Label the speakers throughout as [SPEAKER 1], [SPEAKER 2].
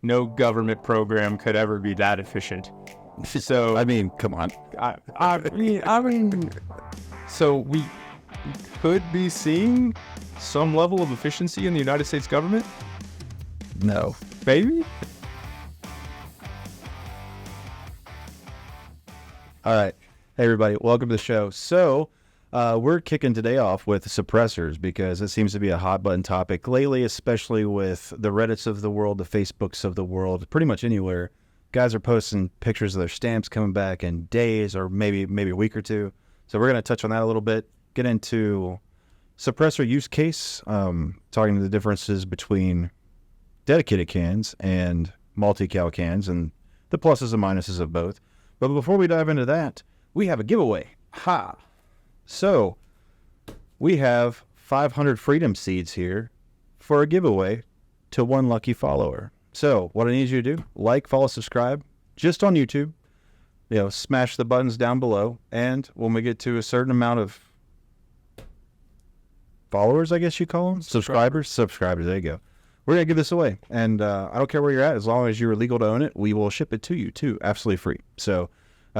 [SPEAKER 1] no government program could ever be that efficient. So
[SPEAKER 2] I mean, come on.
[SPEAKER 1] I mean, so we could be seeing some level of efficiency in the United States government?
[SPEAKER 2] No.
[SPEAKER 1] Maybe?
[SPEAKER 2] All right. Hey, everybody. Welcome to the show. So we're kicking today off with suppressors because it seems to be a hot button topic lately, especially with the Reddits of the world, the Facebooks of the world, pretty much anywhere. Guys are posting pictures of their stamps coming back in days or maybe a week or two. So we're going to touch on that a little bit, get into suppressor use case, talking to the differences between dedicated cans and multi-cal cans and the pluses and minuses of both. But before we dive into that, we have a giveaway. Ha! So we have 500 Freedom Seeds here for a giveaway to one lucky follower. So what I need you to do, like, follow, subscribe, just on YouTube. Smash the buttons down below. And when we get to a certain amount of followers, I guess you call them, subscribers, there you go. We're going to give this away. And I don't care where you're at. As long as you're legal to own it, we will ship it to you, too, absolutely free. So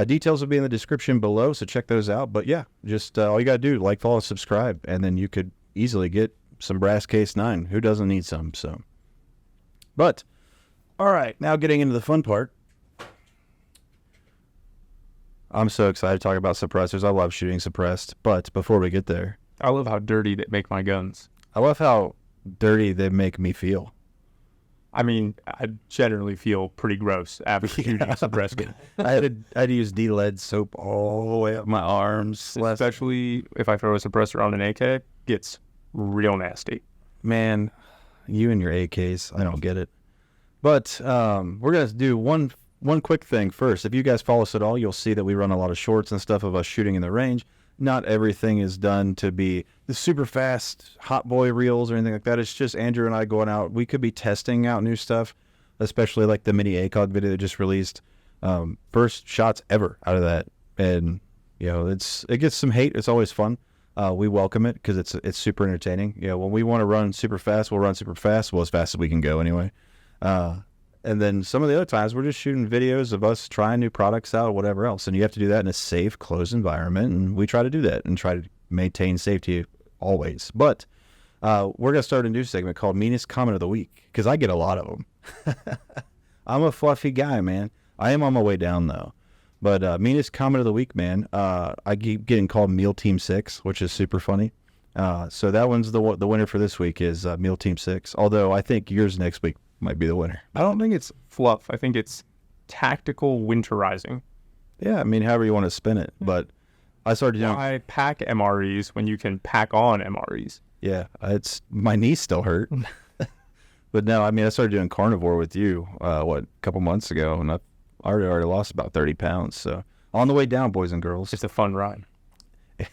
[SPEAKER 2] details will be in the description below, so check those out. But, yeah, just all you got to do, like, follow, subscribe, and then you could easily get some Brass Case 9. Who doesn't need some? So, but, all right, now getting into the fun part. I'm so excited to talk about suppressors. I love shooting suppressed. But before we get there,
[SPEAKER 1] I love how dirty they make my guns.
[SPEAKER 2] I love how dirty they make me feel.
[SPEAKER 1] I mean, I generally feel pretty gross after shooting a suppressed gun.
[SPEAKER 2] I had to use D-lead soap all the way up my arms.
[SPEAKER 1] Especially if I throw a suppressor on an AK, gets real nasty.
[SPEAKER 2] Man, you and your AKs, I don't get it. But we're going to do one quick thing first. If you guys follow us at all, you'll see that we run a lot of shorts and stuff of us shooting in the range. Not everything is done to be the super fast hot boy reels or anything like that. It's just Andrew and I going out. We could be testing out new stuff, especially like the mini ACOG video that just released. First shots ever out of that. And, it gets some hate. It's always fun. We welcome it because it's super entertaining. When we want to run super fast, we'll run super fast. Well, as fast as we can go anyway. And then some of the other times we're just shooting videos of us trying new products out or whatever else. And you have to do that in a safe, closed environment. And we try to do that and try to maintain safety always. But we're going to start a new segment called Meanest Comment of the Week because I get a lot of them. I'm a fluffy guy, man. I am on my way down, though. But Meanest Comment of the Week, man, I keep getting called Meal Team 6, which is super funny. So that one's the winner for this week is Meal Team 6. Although I think yours next week might be the winner.
[SPEAKER 1] I don't think it's fluff. I think it's tactical winterizing.
[SPEAKER 2] Yeah, I mean, however you want to spin it. But I started doing...
[SPEAKER 1] Why pack MREs when you can pack on MREs?
[SPEAKER 2] Yeah, my knees still hurt. But no, I mean, I started doing carnivore with you, a couple months ago, and I already lost about 30 pounds. So on the way down, boys and girls.
[SPEAKER 1] It's a fun ride.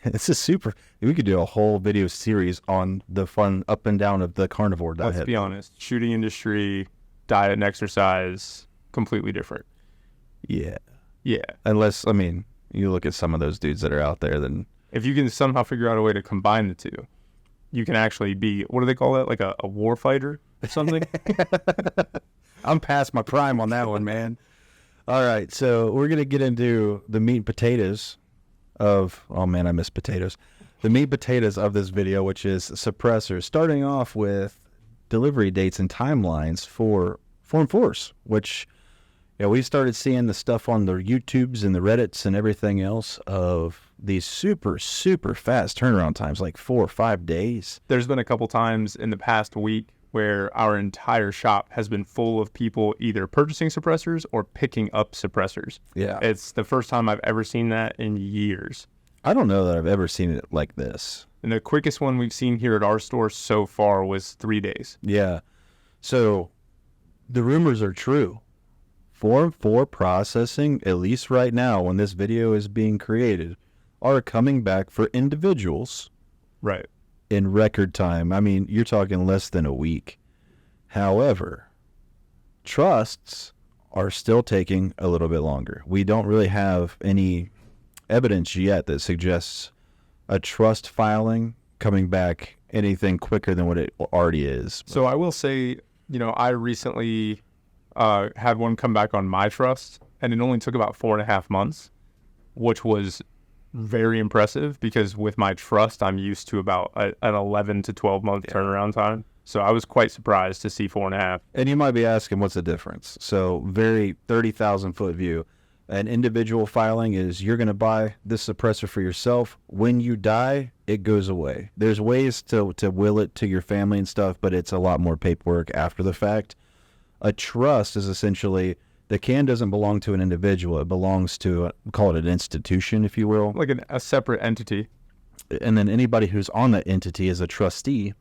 [SPEAKER 2] This is super. We could do a whole video series on the fun up and down of the carnivore diet.
[SPEAKER 1] Let's be honest. Shooting industry, diet and exercise, completely different.
[SPEAKER 2] Yeah.
[SPEAKER 1] Yeah.
[SPEAKER 2] Unless, I mean, you look at some of those dudes that are out there, then...
[SPEAKER 1] If you can somehow figure out a way to combine the two, you can actually be, what do they call that? Like a war fighter or something?
[SPEAKER 2] I'm past my prime on that one, man. All right. So we're going to get into the meat and potatoes of, oh man, I miss potatoes. The meat and potatoes of this video, which is suppressors, starting off with delivery dates and timelines for Form Force, which we started seeing the stuff on the YouTubes and the Reddits and everything else of these super, super fast turnaround times, like 4 or 5 days.
[SPEAKER 1] There's been a couple times in the past week where our entire shop has been full of people either purchasing suppressors or picking up suppressors.
[SPEAKER 2] Yeah.
[SPEAKER 1] It's the first time I've ever seen that in years.
[SPEAKER 2] I don't know that I've ever seen it like this.
[SPEAKER 1] And the quickest one we've seen here at our store so far was 3 days.
[SPEAKER 2] Yeah. So the rumors are true. Form 4 processing, at least right now when this video is being created, are coming back for individuals.
[SPEAKER 1] Right.
[SPEAKER 2] In record time. I mean, you're talking less than a week. However, trusts are still taking a little bit longer. We don't really have any evidence yet that suggests a trust filing coming back anything quicker than what it already is.
[SPEAKER 1] So I will say, I recently had one come back on my trust, and it only took about 4.5 months, which was very impressive because with my trust, I'm used to about an 11 to 12 month turnaround time. So I was quite surprised to see 4.5.
[SPEAKER 2] And you might be asking, what's the difference? So very 30,000 foot view. An individual filing is you're going to buy this suppressor for yourself. When you die, it goes away. There's ways to will it to your family and stuff, but it's a lot more paperwork after the fact. A trust is essentially the can doesn't belong to an individual. It belongs to, call it an institution, if you will.
[SPEAKER 1] Like a separate entity.
[SPEAKER 2] And then anybody who's on that entity as a trustee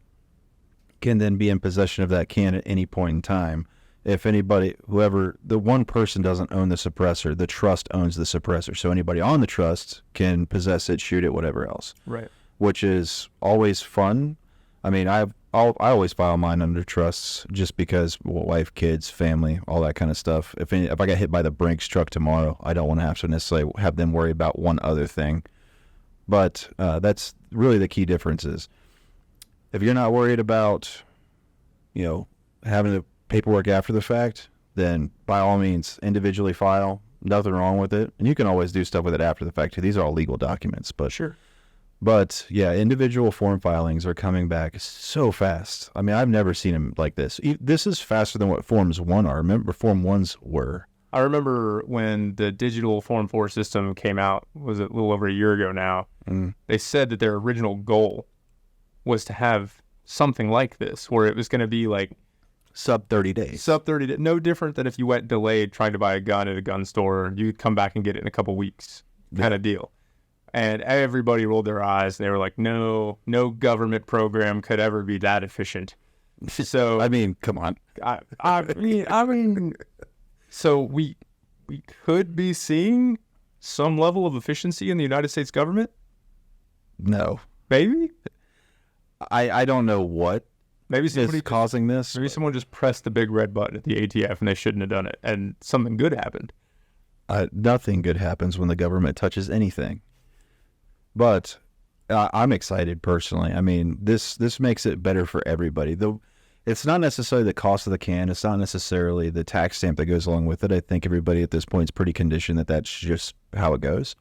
[SPEAKER 2] can then be in possession of that can at any point in time. If anybody, the one person doesn't own the suppressor, the trust owns the suppressor. So anybody on the trust can possess it, shoot it, whatever else.
[SPEAKER 1] Right.
[SPEAKER 2] Which is always fun. I mean, I always file mine under trusts just because, well, wife, kids, family, all that kind of stuff. If I get hit by the Brinks truck tomorrow, I don't want to have to necessarily have them worry about one other thing. But that's really the key differences. If you're not worried about, having the paperwork after the fact, then by all means, individually file. Nothing wrong with it. And you can always do stuff with it after the fact too. These are all legal documents. But
[SPEAKER 1] Sure.
[SPEAKER 2] But yeah, individual form filings are coming back so fast. I mean, I've never seen them like this. This is faster than what Forms 1 are. Remember, Form 1s were.
[SPEAKER 1] I remember when the digital Form 4 system came out, was it a little over a year ago now, they said that their original goal was to have something like this, where it was going to be like
[SPEAKER 2] sub 30 days.
[SPEAKER 1] Sub 30 days. No different than if you went delayed trying to buy a gun at a gun store. You could come back and get it in a couple weeks kind of deal. And everybody rolled their eyes. And they were like, no government program could ever be that efficient. So
[SPEAKER 2] I mean, come on.
[SPEAKER 1] I mean, so we could be seeing some level of efficiency in the United States government.
[SPEAKER 2] No,
[SPEAKER 1] Maybe.
[SPEAKER 2] I don't know what
[SPEAKER 1] Maybe somebody
[SPEAKER 2] is causing this.
[SPEAKER 1] Maybe someone just pressed the big red button at the ATF and they shouldn't have done it, and something good happened.
[SPEAKER 2] Nothing good happens when the government touches anything. But I'm excited personally. I mean, this makes it better for everybody. Though it's not necessarily the cost of the can. It's not necessarily the tax stamp that goes along with it. I think everybody at this point is pretty conditioned that that's just how it goes.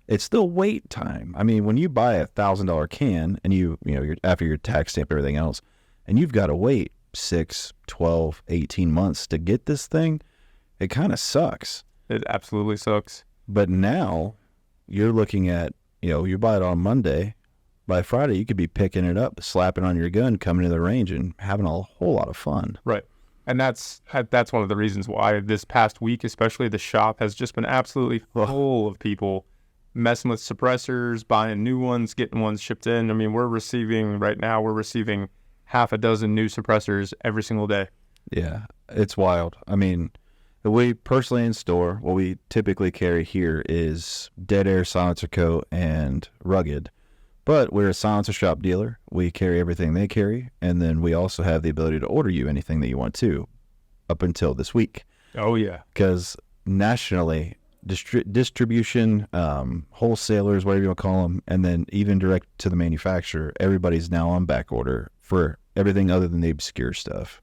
[SPEAKER 2] It's still wait time. I mean, when you buy a $1,000 can and you're after your tax stamp and everything else, and you've got to wait 6, 12, 18 months to get this thing, it kind of sucks.
[SPEAKER 1] It absolutely sucks.
[SPEAKER 2] But now you're looking at, you buy it on Monday, by Friday you could be picking it up, slapping on your gun, coming to the range and having a whole lot of fun.
[SPEAKER 1] Right. And that's one of the reasons why this past week, especially, the shop has just been absolutely full of people messing with suppressors, buying new ones, getting ones shipped in. I mean, we're receiving half a dozen new suppressors every single day.
[SPEAKER 2] Yeah, it's wild. I mean, we personally in store, what we typically carry here is Dead Air, Silencer Co., and Rugged. But we're a silencer shop dealer. We carry everything they carry, and then we also have the ability to order you anything that you want to up until this week.
[SPEAKER 1] Oh, yeah.
[SPEAKER 2] Because nationally, distribution, wholesalers, whatever you want to call them, and then even direct to the manufacturer, everybody's now on back order for everything other than the obscure stuff.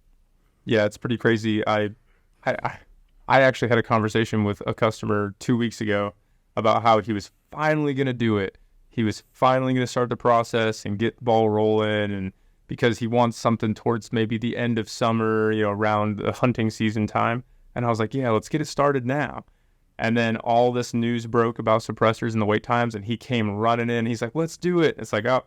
[SPEAKER 1] Yeah, it's pretty crazy. I actually had a conversation with a customer 2 weeks ago about how he was finally going to do it. He was finally going to start the process and get the ball rolling, and because he wants something towards maybe the end of summer, around the hunting season time. And I was like, yeah, let's get it started now. And then all this news broke about suppressors and the wait times, and he came running in. He's like, let's do it. It's like, oh,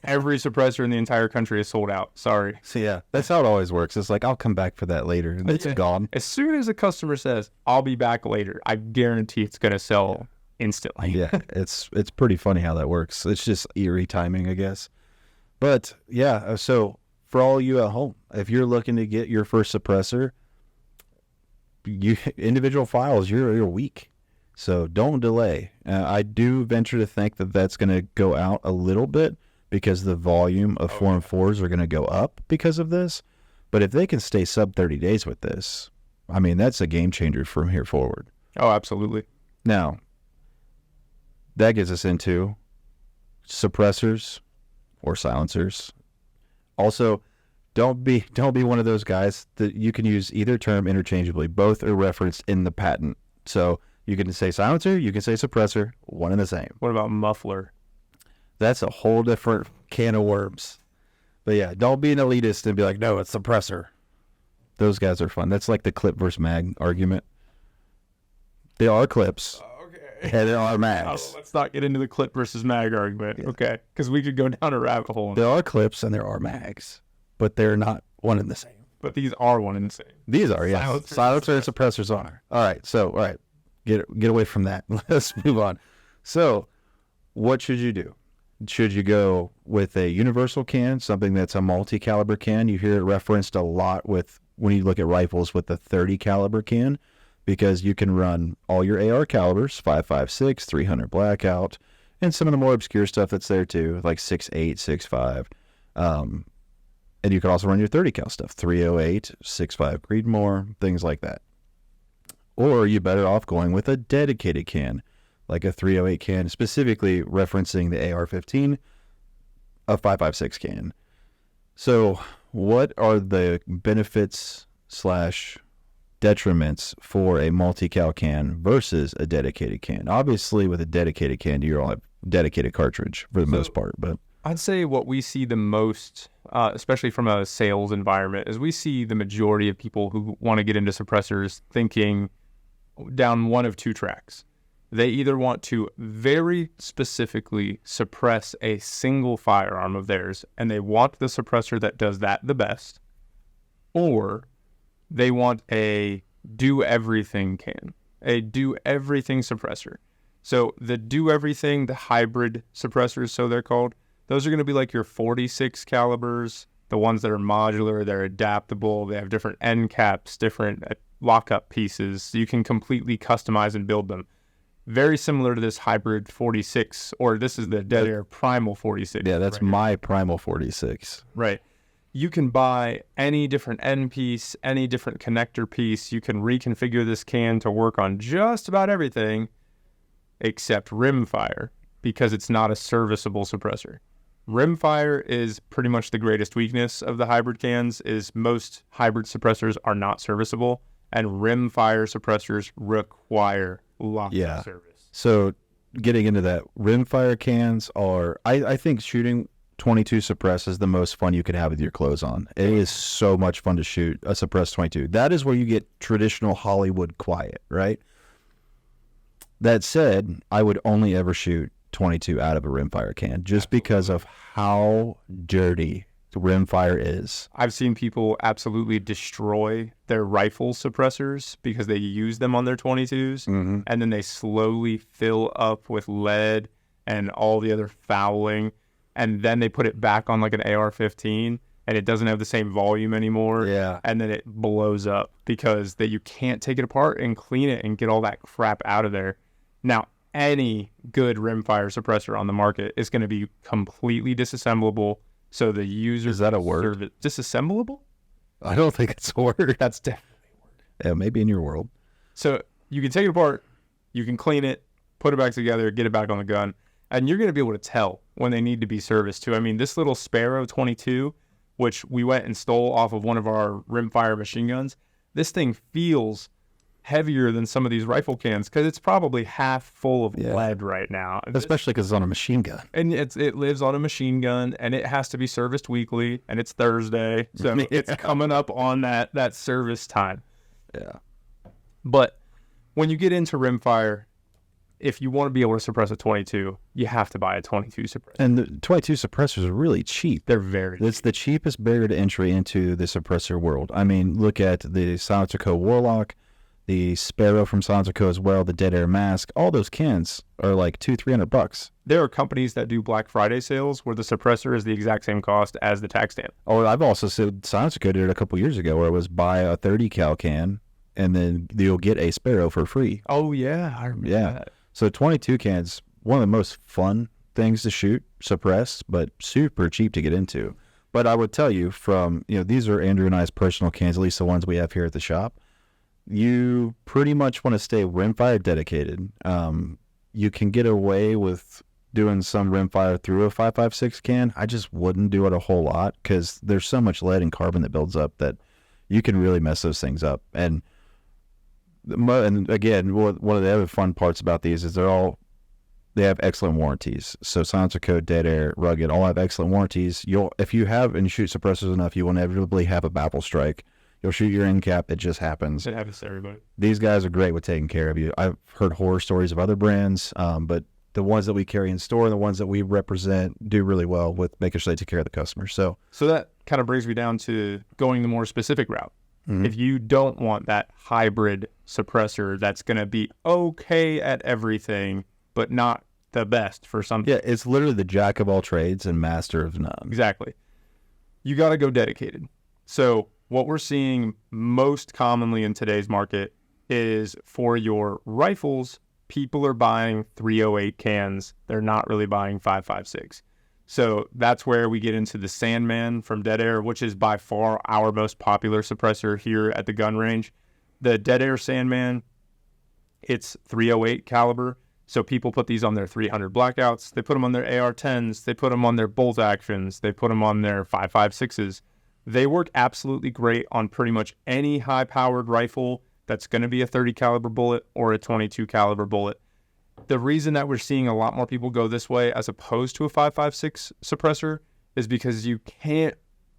[SPEAKER 1] every suppressor in the entire country is sold out. Sorry.
[SPEAKER 2] So yeah, that's how it always works. It's like, I'll come back for that later. And it's gone.
[SPEAKER 1] As soon as a customer says, I'll be back later, I guarantee it's going to sell instantly.
[SPEAKER 2] Yeah, it's pretty funny how that works. It's just eerie timing, I guess. But yeah, so for all you at home, if you're looking to get your first suppressor, individual files, you're weak. So don't delay. I do venture to think that that's going to go out a little bit because the volume of Form 4s are going to go up because of this. But if they can stay sub 30 days with this, I mean, that's a game changer from here forward.
[SPEAKER 1] Oh, absolutely.
[SPEAKER 2] Now, that gets us into suppressors or silencers. Also, Don't be one of those guys that you can use either term interchangeably. Both are referenced in the patent. So you can say silencer, you can say suppressor, one and the same.
[SPEAKER 1] What about muffler?
[SPEAKER 2] That's a whole different can of worms. But yeah, don't be an elitist and be like, no, it's suppressor. Those guys are fun. That's like the clip versus mag argument. They are clips.
[SPEAKER 1] Okay.
[SPEAKER 2] And there are mags.
[SPEAKER 1] Let's not get into the clip versus mag argument. Yeah. Okay. Because we could go down a rabbit hole.
[SPEAKER 2] There are clips and there are mags, but they're not one and the same.
[SPEAKER 1] But these are one and the same.
[SPEAKER 2] These are, yes. Silencer and suppressors are. All right. Get away from that. Let's move on. So, what should you do? Should you go with a universal can, something that's a multi-caliber can? You hear it referenced a lot with when you look at rifles with the 30 caliber can, because you can run all your AR calibers, 5.56, 300 blackout, and some of the more obscure stuff that's there too, like 6.8, 6.5. And you can also run your 30 cal stuff, 308, 6.5 Creedmoor, things like that. Or you're better off going with a dedicated can, like a 308 can, specifically referencing the AR-15, a 5.56 can. So what are the benefits / detriments for a multi-cal can versus a dedicated can? Obviously, with a dedicated can, you're on a dedicated cartridge for the most part. But
[SPEAKER 1] I'd say what we see the most, especially from a sales environment, is we see the majority of people who want to get into suppressors thinking down one of two tracks. They either want to very specifically suppress a single firearm of theirs, and they want the suppressor that does that the best, or they want a do-everything can, a do-everything suppressor. So the do-everything, the hybrid suppressors, so they're called, those are going to be like your 46 calibers, the ones that are modular, they're adaptable, they have different end caps, different lockup pieces, so you can completely customize and build them. Very similar to this hybrid 46, or this is the Dead Air Primal 46.
[SPEAKER 2] Yeah, that's right, my Primal 46.
[SPEAKER 1] Right. You can buy any different end piece, any different connector piece. You can reconfigure this can to work on just about everything except rimfire, because it's not a serviceable suppressor. Rimfire is pretty much the greatest weakness of the hybrid cans, is most hybrid suppressors are not serviceable, and rimfire suppressors require lots of service.
[SPEAKER 2] So getting into that, rimfire cans are, I think shooting 22 suppress is the most fun you can have with your clothes on. It is so much fun to shoot a suppress 22. That is where you get traditional Hollywood quiet, right? That said, I would only ever shoot 22 out of a rimfire can just because of how dirty rimfire is.
[SPEAKER 1] I've seen people absolutely destroy their rifle suppressors because they use them on their 22s, and then they slowly fill up with lead and all the other fouling, and then they put it back on like an AR-15, and it doesn't have the same volume anymore.
[SPEAKER 2] Yeah.
[SPEAKER 1] And then it blows up because you can't take it apart and clean it and get all that crap out of there. Now, any good rimfire suppressor on the market is going to be completely disassemblable. So the user...
[SPEAKER 2] Is that a word?
[SPEAKER 1] Disassemblable?
[SPEAKER 2] I don't think it's a word.
[SPEAKER 1] That's definitely a word.
[SPEAKER 2] Yeah, maybe in your world.
[SPEAKER 1] So you can take it apart, you can clean it, put it back together, get it back on the gun, and you're going to be able to tell when they need to be serviced too. I mean, this little Sparrow 22, which we went and stole off of one of our rimfire machine guns, this thing feels heavier than some of these rifle cans because it's probably half full of lead right now.
[SPEAKER 2] Especially because it's on a machine gun.
[SPEAKER 1] And it lives on a machine gun, and it has to be serviced weekly, and it's Thursday, so it's coming up on that service time.
[SPEAKER 2] Yeah.
[SPEAKER 1] But when you get into rimfire, if you want to be able to suppress a 22, you have to buy a 22 suppressor.
[SPEAKER 2] And the 22 suppressors are really cheap.
[SPEAKER 1] They're very cheap.
[SPEAKER 2] It's the cheapest barrier to entry into the suppressor world. I mean, look at the Silencer Co. Warlock, the Sparrow from Silencer Co. as well, the Dead Air Mask. All those cans are like $200-$300.
[SPEAKER 1] There are companies that do Black Friday sales where the suppressor is the exact same cost as the tax stamp.
[SPEAKER 2] Oh, I've also said Silencer Co. did it a couple years ago where it was buy a 30 cal can and then you'll get a Sparrow for free.
[SPEAKER 1] Oh, yeah. I remember that.
[SPEAKER 2] So 22 cans, one of the most fun things to shoot, suppress, but super cheap to get into. But I would tell you from, these are Andrew and I's personal cans, at least the ones we have here at the shop. You pretty much want to stay rimfire dedicated. You can get away with doing some rimfire through a 5.56 can, I just wouldn't do it a whole lot because there's so much lead and carbon that builds up that you can really mess those things up. And again, one of the other fun parts about these is they have excellent warranties. So Silencer Code, Dead Air, Rugged, all have excellent warranties. If you have and shoot suppressors enough, you will inevitably have a baffle strike. You'll shoot your end cap. It just happens.
[SPEAKER 1] It happens to everybody.
[SPEAKER 2] These guys are great with taking care of you. I've heard horror stories of other brands, but the ones that we carry in store and the ones that we represent do really well with making sure they take care of the customer. So
[SPEAKER 1] that kind of brings me down to going the more specific route. Mm-hmm. If you don't want that hybrid suppressor that's going to be okay at everything, but not the best for something.
[SPEAKER 2] Yeah, it's literally the jack of all trades and master of none.
[SPEAKER 1] Exactly. You got to go dedicated. So what we're seeing most commonly in today's market is for your rifles, people are buying 308 cans. They're not really buying 5.56. So that's where we get into the Sandman from Dead Air, which is by far our most popular suppressor here at the gun range. The Dead Air Sandman, it's 308 caliber. So people put these on their 300 blackouts. They put them on their AR-10s. They put them on their bolt actions. They put them on their 5.56s. They work absolutely great on pretty much any high-powered rifle that's going to be a 30 caliber bullet or a 22 caliber bullet. The reason that we're seeing a lot more people go this way as opposed to a 5.56 suppressor is because you can't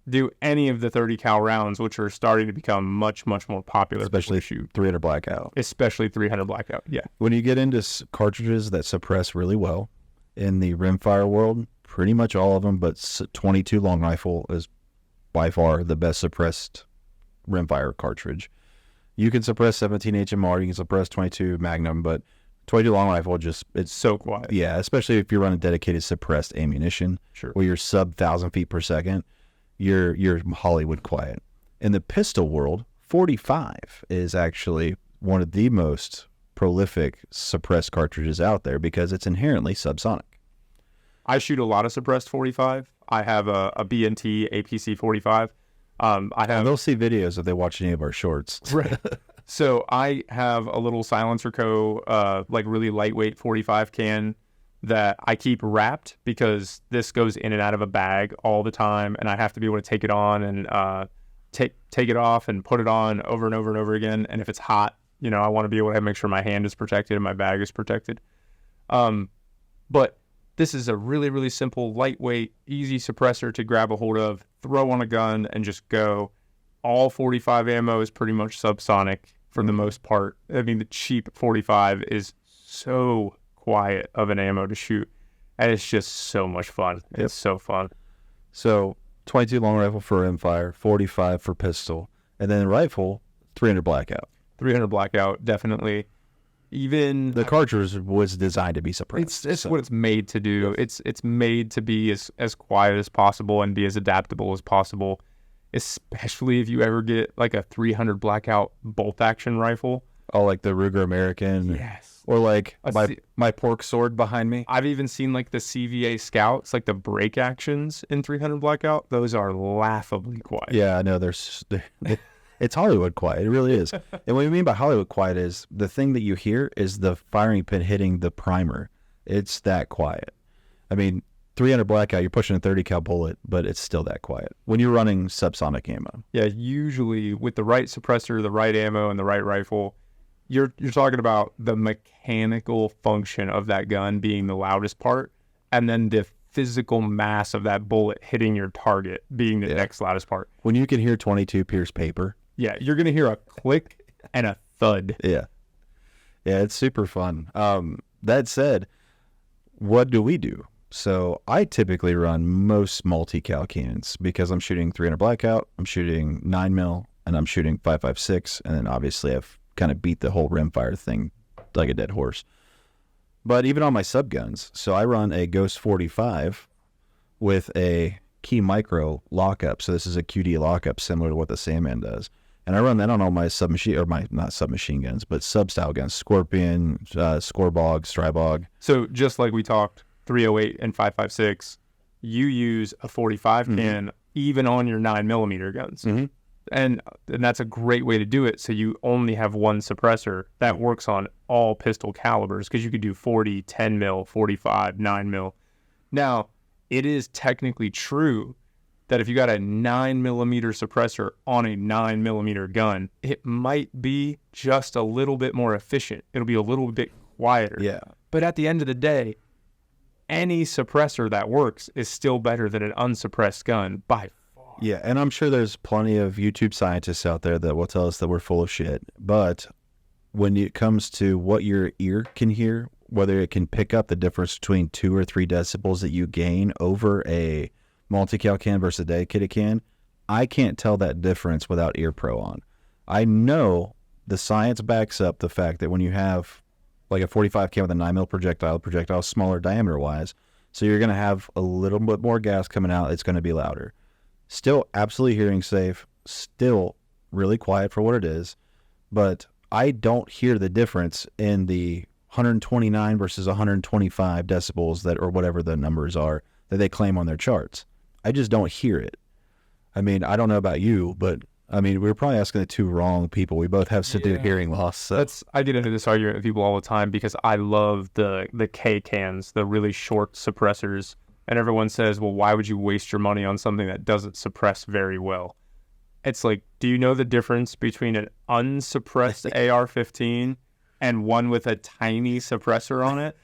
[SPEAKER 1] do any of the 30 cal rounds, which are starting to become much, much more popular.
[SPEAKER 2] Especially 300 blackout.
[SPEAKER 1] Especially 300 blackout, yeah.
[SPEAKER 2] When you get into cartridges that suppress really well in the rimfire world, pretty much all of them, but 22 long rifle is by far the best suppressed rimfire cartridge. You can suppress 17 HMR, you can suppress 22 Magnum, but 22 long rifle it's
[SPEAKER 1] so quiet.
[SPEAKER 2] Yeah, especially if you're running dedicated suppressed ammunition,
[SPEAKER 1] sure,
[SPEAKER 2] where you're sub 1,000 feet per second, you're Hollywood quiet. In the pistol world, 45 is actually one of the most prolific suppressed cartridges out there because it's inherently subsonic.
[SPEAKER 1] I shoot a lot of suppressed 45. I have a B&T APC 45.
[SPEAKER 2] They'll see videos if they watch any of our shorts.
[SPEAKER 1] Right. So I have a little Silencer Co. Like really lightweight 45 can that I keep wrapped because this goes in and out of a bag all the time, and I have to be able to take it on and take it off and put it on over and over and over again. And if it's hot, I want to be able to make sure my hand is protected and my bag is protected. But this is a really, really simple, lightweight, easy suppressor to grab a hold of, throw on a gun, and just go. All 45 ammo is pretty much subsonic for the most part. I mean, the cheap 45 is so quiet of an ammo to shoot, and it's just so much fun. Yep. It's so fun.
[SPEAKER 2] So 22 long rifle for rimfire, 45 for pistol, and then rifle, 300 blackout.
[SPEAKER 1] 300 blackout, definitely. Even
[SPEAKER 2] the cartridge was designed to be suppressed.
[SPEAKER 1] It's what it's made to do. It's made to be as quiet as possible and be as adaptable as possible, especially if you ever get like a 300 blackout bolt action rifle.
[SPEAKER 2] Oh, like the Ruger American.
[SPEAKER 1] Yes.
[SPEAKER 2] Or like my pork sword behind me.
[SPEAKER 1] I've even seen like the CVA Scouts, like the break actions in 300 blackout. Those are laughably quiet.
[SPEAKER 2] Yeah, I know. It's Hollywood quiet. It really is. And what we mean by Hollywood quiet is the thing that you hear is the firing pin hitting the primer. It's that quiet. I mean, 300 blackout, you're pushing a 30 cal bullet, but it's still that quiet when you're running subsonic ammo.
[SPEAKER 1] Yeah, usually with the right suppressor, the right ammo, and the right rifle, you're talking about the mechanical function of that gun being the loudest part, and then the physical mass of that bullet hitting your target being the next loudest part.
[SPEAKER 2] When you can hear 22 pierce paper.
[SPEAKER 1] Yeah, you're going to hear a click and a thud.
[SPEAKER 2] Yeah. Yeah, it's super fun. That said, what do we do? So I typically run most multi-cal cannons because I'm shooting 300 blackout, I'm shooting 9mm, and I'm shooting 5.56, and then obviously I've kind of beat the whole rimfire thing like a dead horse. But even on my sub guns, so I run a Ghost 45 with a Key Micro lockup. So this is a QD lockup similar to what the Sandman does. And I run that on all my submachine, or my, not submachine guns, but sub-style guns, Scorpion, Scorebog, Strybog.
[SPEAKER 1] So just like we talked, 308 and 5.56, you use a 45 can even on your 9mm guns.
[SPEAKER 2] Mm-hmm.
[SPEAKER 1] And that's a great way to do it. So you only have one suppressor that works on all pistol calibers, because you could do 40, 10 mil, 45, 9 mil. Now, it is technically true that if you got a 9mm suppressor on a 9mm gun, it might be just a little bit more efficient. It'll be a little bit quieter.
[SPEAKER 2] Yeah.
[SPEAKER 1] But at the end of the day, any suppressor that works is still better than an unsuppressed gun by far.
[SPEAKER 2] Yeah, and I'm sure there's plenty of YouTube scientists out there that will tell us that we're full of shit. But when it comes to what your ear can hear, whether it can pick up the difference between 2 or 3 decibels that you gain over a multi-cal can versus a dedicated can, I can't tell that difference without Ear Pro on. I know the science backs up the fact that when you have like a 45 can with a 9mm projectile smaller diameter-wise, so you're going to have a little bit more gas coming out, it's going to be louder. Still absolutely hearing safe, still really quiet for what it is, but I don't hear the difference in the 129 versus 125 decibels that, or whatever the numbers are, that they claim on their charts. I just don't hear it. I mean, I don't know about you, but I mean, we're probably asking the two wrong people. We both have severe hearing loss. So.
[SPEAKER 1] I get into this argument with people all the time because I love the K cans, the really short suppressors. And everyone says, well, why would you waste your money on something that doesn't suppress very well? It's like, do you know the difference between an unsuppressed AR-15 and one with a tiny suppressor on it?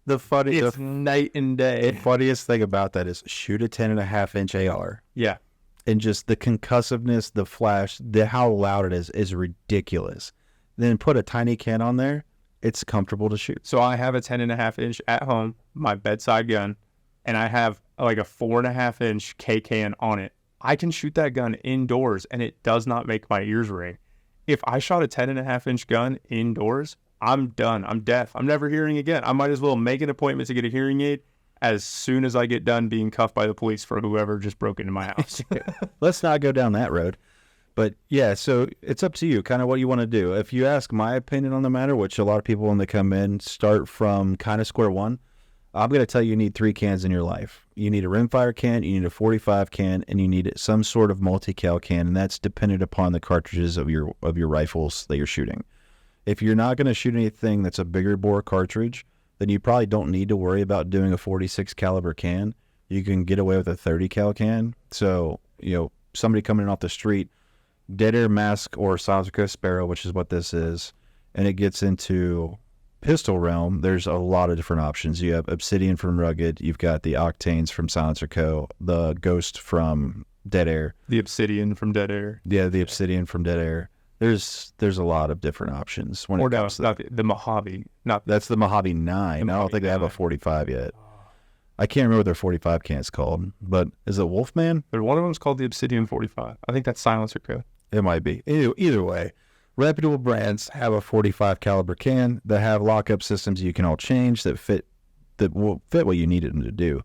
[SPEAKER 1] It's night and day.
[SPEAKER 2] The funniest thing about that is shoot a 10.5-inch AR.
[SPEAKER 1] Yeah.
[SPEAKER 2] And just the concussiveness, the flash, how loud it is ridiculous. Then put a tiny can on there, it's comfortable to shoot.
[SPEAKER 1] So I have a 10.5-inch at home, my bedside gun, and I have like a 4.5-inch K can on it. I can shoot that gun indoors, and it does not make my ears ring. If I shot a 10.5-inch gun indoors, I'm done. I'm deaf. I'm never hearing again. I might as well make an appointment to get a hearing aid as soon as I get done being cuffed by the police for whoever just broke into my house.
[SPEAKER 2] Let's not go down that road. But yeah, so it's up to you, kind of what you want to do. If you ask my opinion on the matter, which a lot of people when they come in start from kind of square one, I'm going to tell you need 3 cans in your life. You need a rimfire can, you need a 45 can, and you need some sort of multi-cal can, and that's dependent upon the cartridges of your rifles that you're shooting. If you're not going to shoot anything that's a bigger bore cartridge, then you probably don't need to worry about doing a 46 caliber can. You can get away with a 30 cal can. So, you know, somebody coming in off the street, dead air mask or Silencer Sparrow, which is what this is, and it gets into pistol realm, there's a lot of different options. You have Obsidian from Rugged, you've got the Octanes from Silencer Co., the Ghost from Dead Air.
[SPEAKER 1] The Obsidian from Dead Air.
[SPEAKER 2] Yeah, the Obsidian from Dead Air. There's a lot of different options. When
[SPEAKER 1] or
[SPEAKER 2] it
[SPEAKER 1] no,
[SPEAKER 2] comes to
[SPEAKER 1] not the Mojave.
[SPEAKER 2] That's the Mojave 9. I don't think they have a 45 yet. I can't remember what their 45 can is called, but is it Wolfman?
[SPEAKER 1] One of them's called the Obsidian 45. I think that's Silencer Co.
[SPEAKER 2] It might be. Either way, reputable brands have a 45 caliber can that have lockup systems you can all change that will fit what you needed them to do.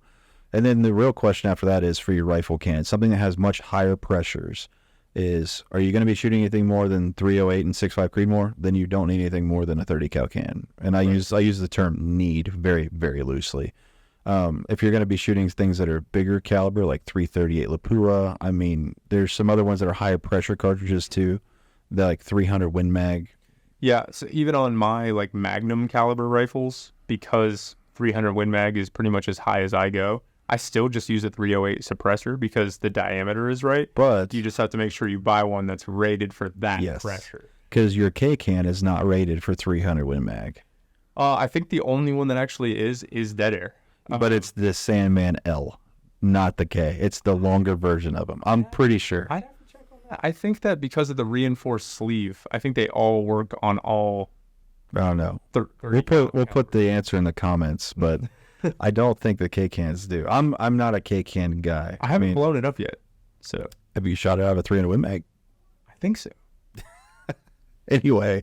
[SPEAKER 2] And then the real question after that is for your rifle can, something that has much higher pressures. Are you going to be shooting anything more than 308 and 6.5 Creedmoor? Then you don't need anything more than a 30 cal can. And I use the term need very, very loosely. If you're going to be shooting things that are bigger caliber, like 338 Lapua, I mean, there's some other ones that are higher pressure cartridges too. They're like 300 Win Mag.
[SPEAKER 1] Yeah, so even on my like Magnum caliber rifles, because 300 Win Mag is pretty much as high as I go, I still just use a 308 suppressor because the diameter is right. But you just have to make sure you buy one that's rated for that pressure.
[SPEAKER 2] Because your K can is not rated for 300 Win Mag.
[SPEAKER 1] I think the only one that actually is Dead Air.
[SPEAKER 2] But it's the Sandman L, not the K. It's the longer version of them. I'm pretty sure.
[SPEAKER 1] I'd have to check on that. I think that because of the reinforced sleeve, I think they all work on all.
[SPEAKER 2] I don't know. We'll put the answer in the comments, but I don't think the K cans do. I'm not a K can guy.
[SPEAKER 1] I haven't blown it up yet. So
[SPEAKER 2] have you shot it out of a 300 Win Mag?
[SPEAKER 1] I think so.
[SPEAKER 2] Anyway,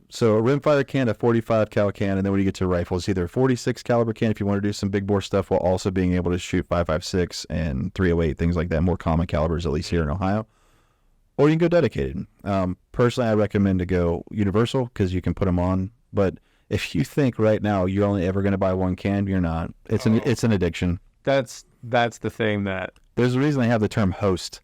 [SPEAKER 2] so a rimfire can, a 45 cal can, and then when you get to rifles, either a 46 caliber can if you want to do some big bore stuff while also being able to shoot 5.56 and 308, things like that, more common calibers, at least here in Ohio. Or you can go dedicated. Personally, I recommend to go universal because you can put them on. But if you think right now you're only ever going to buy one can, you're not. It's an addiction.
[SPEAKER 1] That's the thing that...
[SPEAKER 2] There's a reason they have the term host.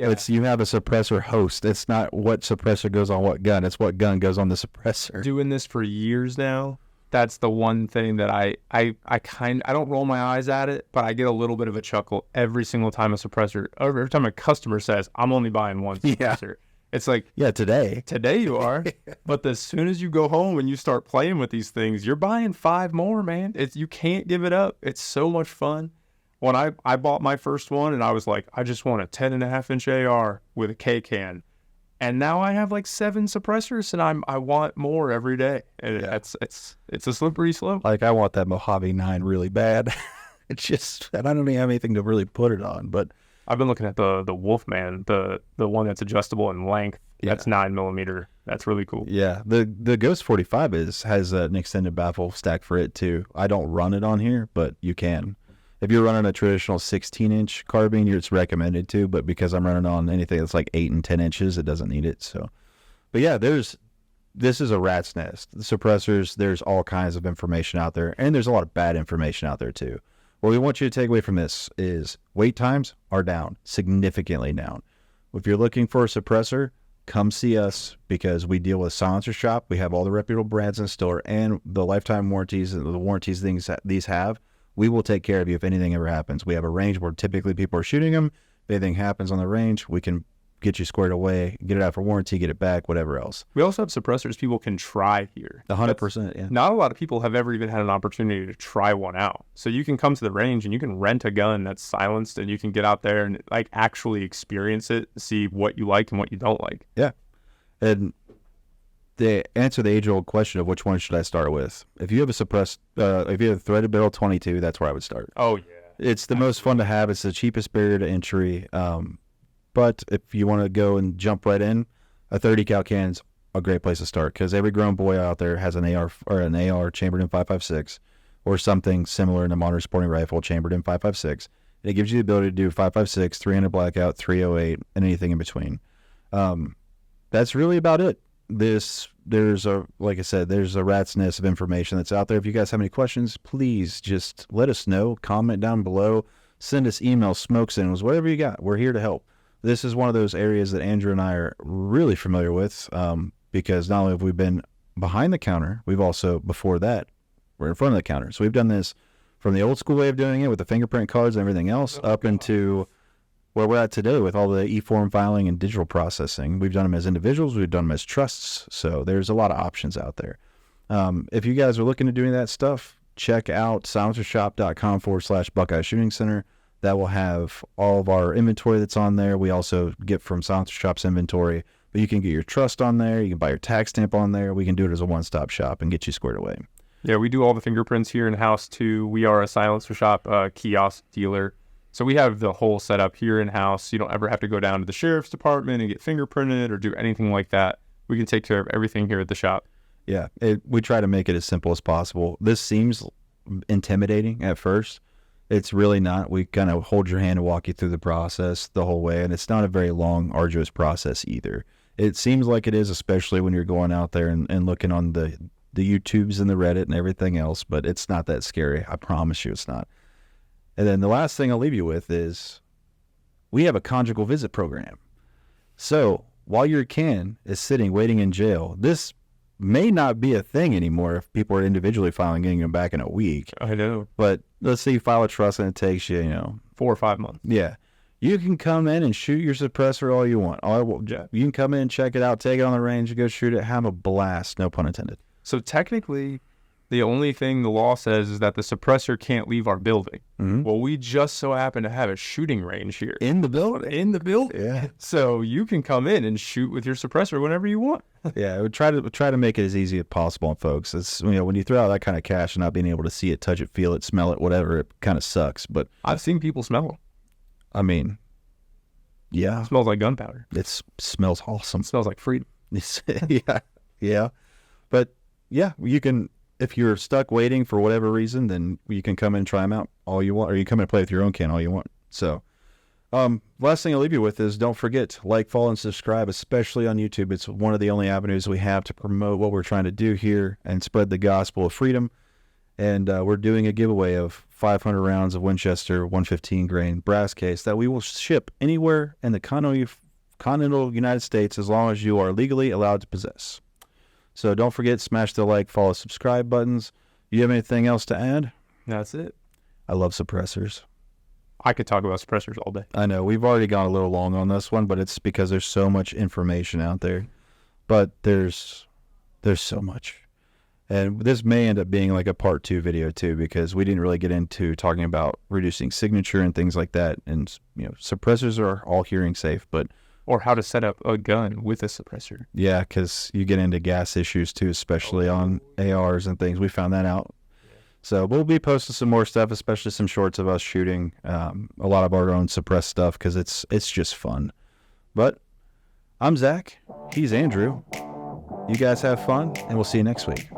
[SPEAKER 2] It's you have a suppressor host. It's not what suppressor goes on what gun. It's what gun goes on the suppressor.
[SPEAKER 1] Doing this for years now, that's the one thing that I don't roll my eyes at it, but I get a little bit of a chuckle every single time a suppressor, or every time a customer says, I'm only buying one suppressor. It's like,
[SPEAKER 2] today
[SPEAKER 1] you are, but as soon as you go home and you start playing with these things, you're buying 5 more, man. You can't give it up. It's so much fun. When I bought my first one and I was like, I just want a 10.5-inch AR with a K-can. And now I have like 7 suppressors and I want more every day. And it's a slippery slope.
[SPEAKER 2] Like I want that Mojave 9 really bad. It's just, and I don't even have anything to really put it on, but
[SPEAKER 1] I've been looking at the Wolfman, the one that's adjustable in length. That's 9mm. That's really cool.
[SPEAKER 2] Yeah, the Ghost 45 has an extended baffle stack for it too. I don't run it on here, but you can. If you're running a traditional 16-inch carbine, it's recommended to. But because I'm running on anything that's like 8 and 10 inches, it doesn't need it. So, but yeah, this is a rat's nest. The suppressors, there's all kinds of information out there, and there's a lot of bad information out there too. What we want you to take away from this is wait times are down, significantly down. If you're looking for a suppressor, come see us because we deal with Silencer Shop. We have all the reputable brands in store and the lifetime warranties and the warranties these have. We will take care of you if anything ever happens. We have a range where typically people are shooting them. If anything happens on the range, we can get you squared away, get it out for warranty, get it back, whatever else.
[SPEAKER 1] We also have suppressors people can try here.
[SPEAKER 2] 100%, yeah.
[SPEAKER 1] Not a lot of people have ever even had an opportunity to try one out. So you can come to the range and you can rent a gun that's silenced and you can get out there and like actually experience it, see what you like and what you don't like.
[SPEAKER 2] Yeah. And to answer the age-old question of which one should I start with, if you have if you have a threaded barrel 22, that's where I would start.
[SPEAKER 1] Oh, yeah.
[SPEAKER 2] It's the most fun to have. It's the cheapest barrier to entry. But if you want to go and jump right in, a 30 cal can's a great place to start because every grown boy out there has an AR or an AR chambered in 5.56 or something similar in a modern sporting rifle chambered in 5.56. And it gives you the ability to do 5.56, 300 blackout, 308, and anything in between. That's really about it. Like I said, there's a rat's nest of information that's out there. If you guys have any questions, please just let us know. Comment down below. Send us emails, smoke signals, whatever you got. We're here to help. This is one of those areas that Andrew and I are really familiar with because not only have we been behind the counter, we've also, before that, we're in front of the counter. So we've done this from the old school way of doing it with the fingerprint cards and everything else up into where we're at today with all the e-form filing and digital processing. We've done them as individuals. We've done them as trusts. So there's a lot of options out there. If you guys are looking to doing that stuff, check out silencershop.com/Buckeye Shooting Center. That will have all of our inventory that's on there. We also get from Silencer Shop's inventory, but you can get your trust on there. You can buy your tag stamp on there. We can do it as a one-stop shop and get you squared away.
[SPEAKER 1] Yeah, we do all the fingerprints here in-house too. We are a Silencer Shop kiosk dealer. So we have the whole setup here in-house. You don't ever have to go down to the sheriff's department and get fingerprinted or do anything like that. We can take care of everything here at the shop.
[SPEAKER 2] Yeah, we try to make it as simple as possible. This seems intimidating at first. It's really not. We kind of hold your hand and walk you through the process the whole way, and it's not a very long, arduous process either. It seems like it is, especially when you're going out there and looking on the YouTubes and the Reddit and everything else, but it's not that scary. I promise you it's not. And then the last thing I'll leave you with is we have a conjugal visit program. So while your can is sitting waiting in jail, this may not be a thing anymore if people are individually filing, getting them back in a week.
[SPEAKER 1] I know.
[SPEAKER 2] But let's say you file a trust and it takes you,
[SPEAKER 1] 4 or 5 months.
[SPEAKER 2] Yeah. You can come in and shoot your suppressor all you want. You can come in, check it out, take it on the range, go shoot it, have a blast, no pun intended.
[SPEAKER 1] So technically, the only thing the law says is that the suppressor can't leave our building. Mm-hmm. Well, we just so happen to have a shooting range here.
[SPEAKER 2] In the building?
[SPEAKER 1] In the building.
[SPEAKER 2] Yeah.
[SPEAKER 1] So you can come in and shoot with your suppressor whenever you want.
[SPEAKER 2] Yeah, we try to make it as easy as possible on folks. It's when you throw out that kind of cash and not being able to see it, touch it, feel it, smell it, whatever, it kind of sucks. But
[SPEAKER 1] I've seen people smell them.
[SPEAKER 2] I mean, yeah.
[SPEAKER 1] It smells like gunpowder.
[SPEAKER 2] It smells awesome.
[SPEAKER 1] It smells like freedom.
[SPEAKER 2] Yeah. But yeah, you can. If you're stuck waiting for whatever reason, then you can come in and try them out all you want, or you come in and play with your own can all you want. So, last thing I'll leave you with is don't forget, like, follow, and subscribe, especially on YouTube. It's one of the only avenues we have to promote what we're trying to do here and spread the gospel of freedom. And we're doing a giveaway of 500 rounds of Winchester 115 grain brass case that we will ship anywhere in the continental United States as long as you are legally allowed to possess. So don't forget, smash the like, follow, subscribe buttons. You have anything else to add?
[SPEAKER 1] That's it.
[SPEAKER 2] I love suppressors.
[SPEAKER 1] I could talk about suppressors all day.
[SPEAKER 2] I know we've already gone a little long on this one, but it's because there's so much information out there. But there's so much. And this may end up being like a part 2 video too, because we didn't really get into talking about reducing signature and things like that. And, suppressors are all hearing safe, but...
[SPEAKER 1] Or how to set up a gun with a suppressor.
[SPEAKER 2] Yeah, because you get into gas issues too, especially on ARs and things. We found that out. So we'll be posting some more stuff, especially some shorts of us shooting a lot of our own suppressed stuff, because it's just fun. But I'm Zach. He's Andrew. You guys have fun, and we'll see you next week.